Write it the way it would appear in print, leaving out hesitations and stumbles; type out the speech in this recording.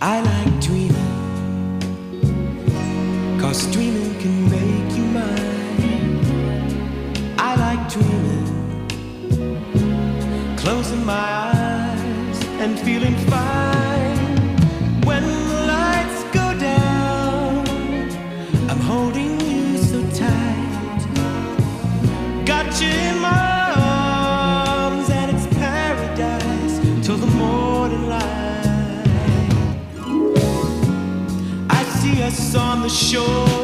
I like dreaming, 'cause dreaming can make you mine. I like dreaming, closing my eyes and feeling fine. When the lights go down, I'm holding you so tight. Got you in my arms and it's paradise till the morning light. I see us on the shore,